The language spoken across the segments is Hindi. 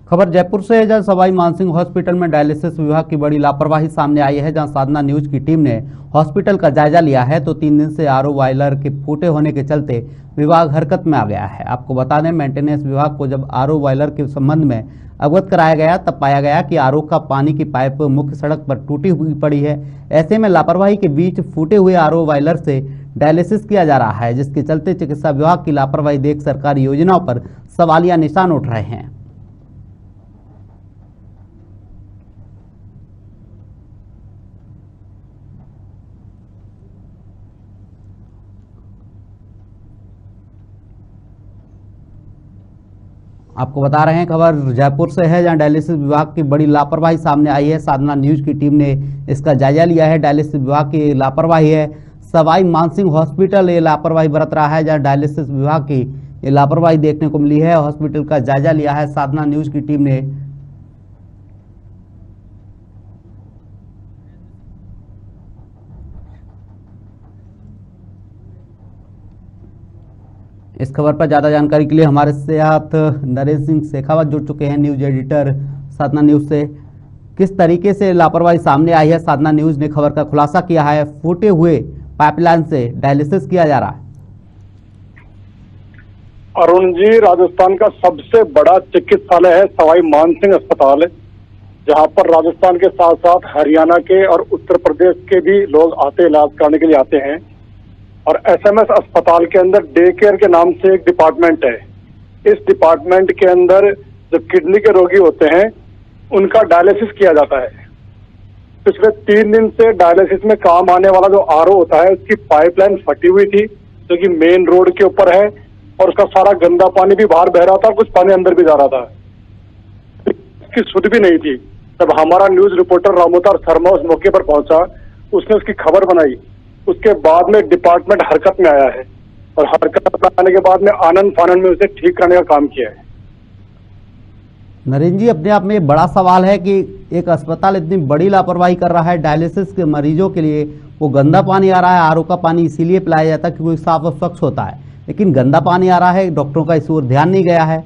खबर जयपुर से है, जहां सवाई मानसिंह हॉस्पिटल में डायलिसिस विभाग की बड़ी लापरवाही सामने आई है। जहां साधना न्यूज की टीम ने हॉस्पिटल का जायजा लिया है तो 3 दिन से आरओ बॉयलर के फूटे होने के चलते विभाग हरकत में आ गया है। आपको बता दें, मेंटेनेंस विभाग को जब आरओ बॉयलर के संबंध में अवगत कराया गया तब पाया गया कि आरओ का पानी की पाइप मुख्य सड़क पर टूटी हुई पड़ी है। ऐसे में लापरवाही के बीच फूटे हुए आरओ बॉयलर से डायलिसिस किया जा रहा है, जिसके चलते चिकित्सा विभाग की लापरवाही देख सरकारी योजनाओं पर सवालिया निशान उठ रहे हैं। आपको बता रहे हैं, खबर जयपुर से है, जहां डायलिसिस विभाग की बड़ी लापरवाही सामने आई है। साधना न्यूज की टीम ने इसका जायजा लिया है। डायलिसिस विभाग की लापरवाही है। सवाई मानसिंह हॉस्पिटल ये लापरवाही बरत रहा है, जहां डायलिसिस विभाग की ये लापरवाही देखने को मिली है। हॉस्पिटल का जायजा लिया है साधना न्यूज की टीम ने। इस खबर पर ज्यादा जानकारी के लिए हमारे साथ नरेंद्र सिंह शेखावत जुड़ चुके हैं, न्यूज एडिटर साधना न्यूज से। किस तरीके से लापरवाही सामने आई है? साधना न्यूज ने खबर का खुलासा किया है, फूटे हुए पाइपलाइन से डायलिसिस किया जा रहा है। अरुण जी, राजस्थान का सबसे बड़ा चिकित्सालय है सवाई मानसिंह अस्पताल, जहां पर राजस्थान के साथ साथ हरियाणा के और उत्तर प्रदेश के भी लोग आते इलाज कराने के लिए आते हैं। और एसएमएस अस्पताल के अंदर डे केयर के नाम से एक डिपार्टमेंट है। इस डिपार्टमेंट के अंदर जो किडनी के रोगी होते हैं उनका डायलिसिस किया जाता है। पिछले 3 दिन से डायलिसिस में काम आने वाला जो आरओ होता है उसकी पाइपलाइन फटी हुई थी, जो कि मेन रोड के ऊपर है, और उसका सारा गंदा पानी भी बाहर बह रहा था, कुछ पानी अंदर भी जा रहा था। इसकी सुध भी नहीं थी। जब हमारा न्यूज रिपोर्टर रामोतार शर्मा उस मौके पर पहुंचा, उसने उसकी खबर बनाई। उसके बाद में डिपार्टमेंट हरकत में आया है और हरकत में आने के बाद में आनंद फानंद में उसे ठीक करने का काम किया है। नरेंद्र जी, अपने आप में बड़ा सवाल है कि एक अस्पताल इतनी बड़ी लापरवाही कर रहा है। डायलिसिस के मरीजों के लिए वो गंदा पानी आ रहा है, आरओ का पानी इसीलिए पिलाया जाता है क्योंकि साफ और स्वच्छ होता है, लेकिन गंदा पानी आ रहा है। डॉक्टरों का इस ओर ध्यान नहीं गया है।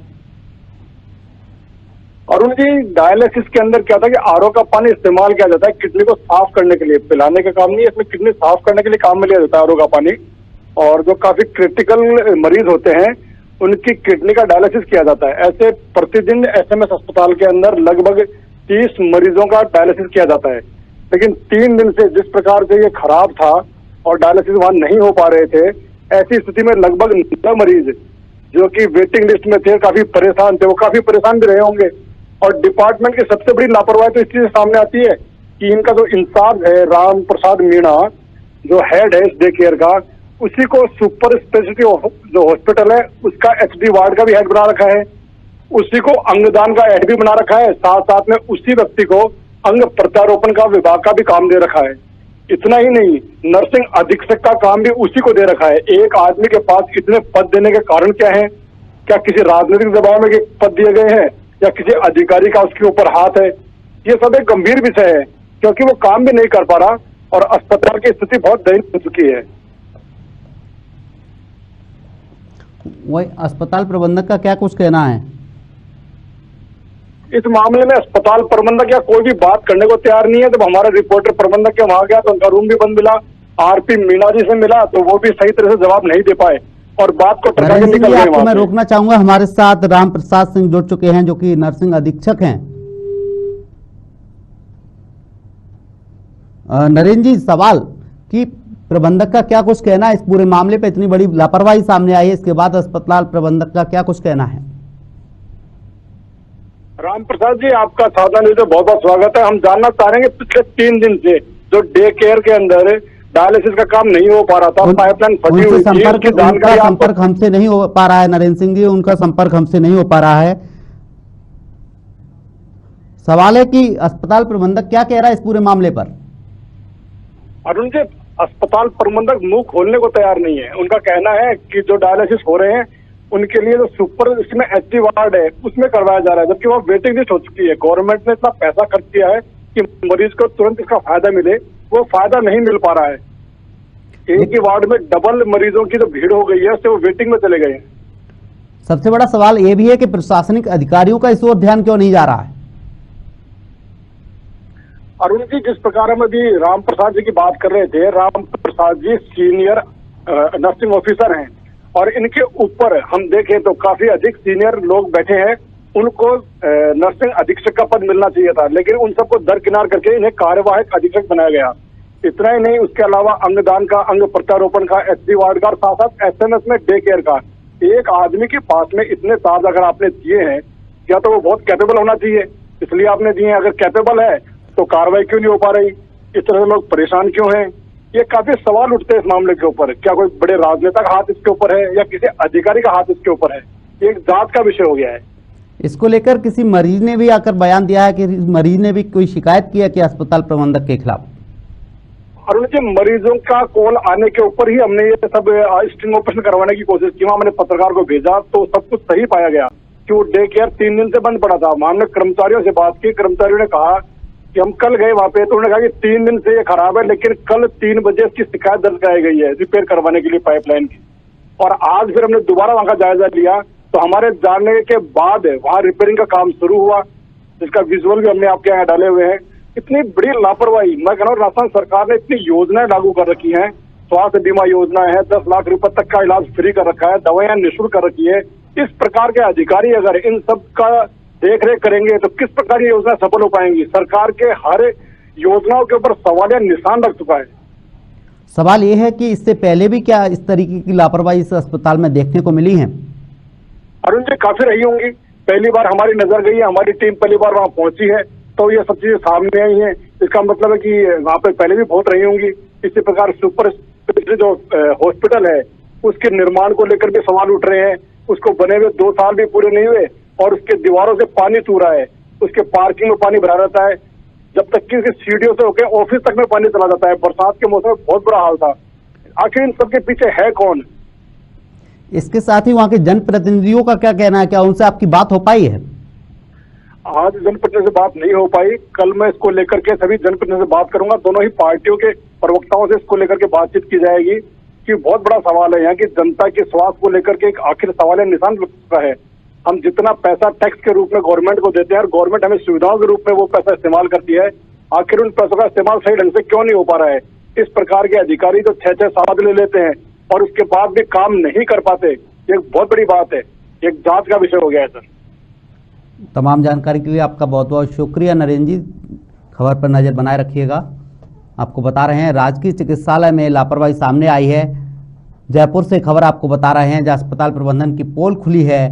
अरुण जी, डायलिसिस के अंदर क्या था कि आरओ का पानी इस्तेमाल किया जाता है किडनी को साफ करने के लिए, पिलाने का काम नहीं है इसमें। किडनी साफ करने के लिए काम में लिया जाता है आरओ का पानी। और जो काफी क्रिटिकल मरीज होते हैं उनकी किडनी का डायलिसिस किया जाता है। ऐसे प्रतिदिन एसएमएस अस्पताल के अंदर लगभग 30 मरीजों का डायलिसिस किया जाता है। लेकिन 3 दिन से जिस प्रकार से ये खराब था और डायलिसिस वहां नहीं हो पा रहे थे, ऐसी स्थिति में लगभग 9 मरीज जो कि वेटिंग लिस्ट में थे, काफी परेशान थे। वो काफी परेशान भी रहे होंगे। और डिपार्टमेंट की सबसे बड़ी लापरवाही तो इस चीज से सामने आती है कि इनका जो इंचार्ज है राम प्रसाद मीणा, जो हेड है इस डे केयर का, उसी को सुपर स्पेशलिटी जो हॉस्पिटल है उसका एचडी वार्ड का भी हेड बना रखा है, उसी को अंगदान का हेड भी बना रखा है, साथ साथ में उसी व्यक्ति को अंग प्रत्यारोपण का विभाग का भी काम दे रखा है। इतना ही नहीं, नर्सिंग अधीक्षक का काम भी उसी को दे रखा है। एक आदमी के पास इतने पद देने के कारण क्या है? क्या किसी राजनीतिक दबाव में पद दिए गए हैं या किसी अधिकारी का उसके ऊपर हाथ है? ये सब एक गंभीर विषय है, क्योंकि वो काम भी नहीं कर पा रहा और अस्पताल की स्थिति बहुत दयनीय हो चुकी है। वही अस्पताल प्रबंधक का क्या कुछ कहना है इस मामले में? अस्पताल प्रबंधक या कोई भी बात करने को तैयार नहीं है। जब हमारा रिपोर्टर प्रबंधक के वहां गया तो उनका रूम भी बंद मिला। आरपी मीणा जी से मिला तो वो भी सही तरह से जवाब नहीं दे पाए और बात को टका के निकल गए। मैं रोकना चाहूंगा, हमारे साथ राम प्रसाद सिंह जुड़ चुके हैं, जो कि नर्सिंग अधीक्षक हैं। नरेंद्र जी, सवाल कि प्रबंधक का क्या कुछ कहना है इस पूरे मामले पे? इतनी बड़ी लापरवाही सामने आई है, इसके बाद अस्पताल प्रबंधक का क्या कुछ कहना है? राम प्रसाद जी, आपका साधना न्यूज में बहुत बहुत स्वागत है। हम जानना चाह रहे हैं कि पिछले 3 दिन से जो डे केयर के अंदर डायलिसिस का काम नहीं हो पा रहा था, पाइपलाइन फटी हुई थी, उसकी जानकारी संपर्क हमसे नहीं हो पा रहा है। नरेंद्र सिंह जी, उनका संपर्क हमसे नहीं हो पा रहा है। सवाल है कि अस्पताल प्रबंधक क्या कह रहा है इस पूरे मामले पर? अरुण जी, अस्पताल प्रबंधक मुंह खोलने को तैयार नहीं है। उनका कहना है कि जो डायलिसिस हो रहे हैं उनके लिए जो सुपर इसमें एचडी वार्ड है उसमें करवाया जा रहा है, जबकि वह वेटिंग लिस्ट हो चुकी है। गवर्नमेंट ने इतना पैसा खर्च किया है कि मरीज को तुरंत इसका फायदा मिले, वो फायदा नहीं मिल पा रहा है। एक ही वार्ड में डबल मरीजों की जो भीड़ हो गई है उससे वो वेटिंग में चले गए हैं। सबसे बड़ा सवाल ये भी है कि प्रशासनिक अधिकारियों का इस ओर ध्यान क्यों नहीं जा रहा है? अरुण जी, जिस प्रकार हम अभी राम प्रसाद जी की बात कर रहे थे, Ram Prasad ji senior nursing officer हैं और इनके ऊपर हम देखें तो काफी अधिक सीनियर लोग बैठे हैं। उनको नर्सिंग अधीक्षक का पद मिलना चाहिए था, लेकिन उन सबको दरकिनार करके इन्हें कार्यवाहक अधीक्षक बनाया गया। इतना ही नहीं, उसके अलावा अंगदान का, अंग प्रत्यारोपण का, एसडी वार्ड का, साथ साथ एसएमएस में डे केयर का। एक आदमी के पास में इतने चार्ज अगर आपने दिए हैं, क्या तो वो बहुत कैपेबल होना चाहिए, इसलिए आपने दिए हैं। अगर कैपेबल है तो कार्रवाई क्यों नहीं हो पा रही? इस तरह से लोग परेशान क्यों हैं? ये काफी सवाल उठते हैं इस मामले के ऊपर। क्या कोई बड़े राजनेता का हाथ इसके ऊपर है या किसी अधिकारी का हाथ इसके ऊपर है? ये एक जांच का विषय हो गया है। इसको लेकर किसी मरीज ने भी आकर बयान दिया है कि मरीज ने भी कोई शिकायत किया कि अस्पताल प्रबंधक के खिलाफ? अरुण जी, मरीजों का कॉल आने के ऊपर ही हमने ये सब स्टिंग ऑपरेशन करवाने की कोशिश की। हमने पत्रकार को भेजा तो सब कुछ सही पाया गया कि वो डे केयर 3 दिन से बंद पड़ा था। हमने कर्मचारियों से बात की, कर्मचारियों ने कहा कि हम कल गए वहां पे तो उन्होंने कहा कि 3 दिन से ये खराब है, लेकिन कल 3 बजे इसकी शिकायत दर्ज कराई गई है रिपेयर करवाने के लिए पाइपलाइन की। और आज फिर हमने दोबारा वहां का जायजा लिया तो हमारे जानने के बाद वहां रिपेयरिंग का काम शुरू हुआ, जिसका विजुअल भी हमने आपके यहाँ डाले हुए हैं। इतनी बड़ी लापरवाही, मैं कह रहा हूँ राजस्थान सरकार ने इतनी योजनाएं लागू कर रखी हैं, स्वास्थ्य बीमा योजना है, 10 लाख रुपए तक का इलाज फ्री कर रखा है, दवाइयां निःशुल्क कर रखी है। इस प्रकार के अधिकारी अगर इन सब का देख रेख करेंगे तो किस प्रकार की योजना सफल हो पाएंगी? सरकार के हर योजनाओं के ऊपर सवालिया निशान लग चुका है। सवाल ये है कि इससे पहले भी क्या इस तरीके की लापरवाही इस अस्पताल में देखने को मिली है? अरुण जी, काफी रही होंगी। पहली बार हमारी नजर गई है, हमारी टीम पहली बार वहां पहुंची है तो ये सब चीजें सामने आई हैं। इसका मतलब है कि वहां पे पहले भी बहुत रही होंगी। इसी प्रकार सुपर स्पेशलिटी जो हॉस्पिटल है उसके निर्माण को लेकर भी सवाल उठ रहे हैं। उसको बने हुए 2 साल भी पूरे नहीं हुए और उसके दीवारों से पानी चू रहा है, उसके पार्किंग में पानी भरा रहता है, जब तक कि सीढ़ियों से होकर ऑफिस तक में पानी चला जाता है। बरसात के मौसम में बहुत बुरा हाल था। आखिर इन सबके पीछे है कौन? इसके साथ ही वहाँ के जनप्रतिनिधियों का क्या कहना है? क्या उनसे आपकी बात हो पाई है? आज जनप्रतिनिधि से बात नहीं हो पाई। कल मैं इसको लेकर के सभी जनप्रतिनिधि से बात करूंगा। दोनों ही पार्टियों के प्रवक्ताओं से इसको लेकर के बातचीत की जाएगी कि बहुत बड़ा सवाल है यहाँ की जनता के स्वास्थ्य को लेकर के। एक आखिर सवाल है, निशान लग चुका है। हम जितना पैसा टैक्स के रूप में गवर्नमेंट को देते हैं और गवर्नमेंट हमें सुविधाओं के रूप में वो पैसा इस्तेमाल करती है, आखिर उन पैसों का इस्तेमाल सही ढंग से क्यों नहीं हो पा रहा है? इस प्रकार के अधिकारी तो 6-6 साल ले लेते हैं और उसके बाद भी काम नहीं कर पाते, ये बहुत बड़ी बात है। एक जांच का विषय हो गया है सर। तमाम जानकारी के लिए आपका बहुत बहुत शुक्रिया नरेंद्र जी। खबर पर नजर बनाए रखिएगा। आपको बता रहे हैं राजकीय चिकित्सालय में लापरवाही सामने आई है। जयपुर से खबर आपको बता रहे हैं जहां अस्पताल प्रबंधन की पोल खुली है।